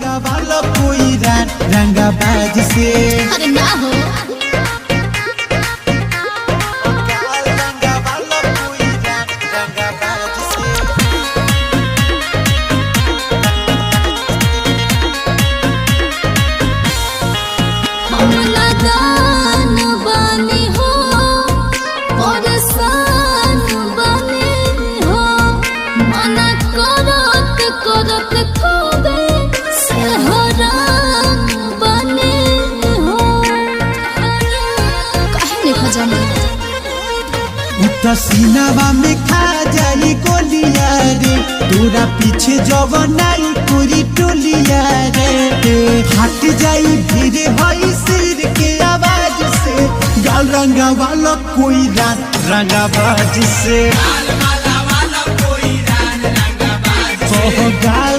रंगा वाला कोई रंगा बाज से अरे ना हो सीनावा में खा जाई गोलिया रे तोरा पीछे जवनाई पूरी टोलिया रे हट जाई फिर हई सिर के आवाज से गाल रंगा वाला कोई रंगा बाज से गाल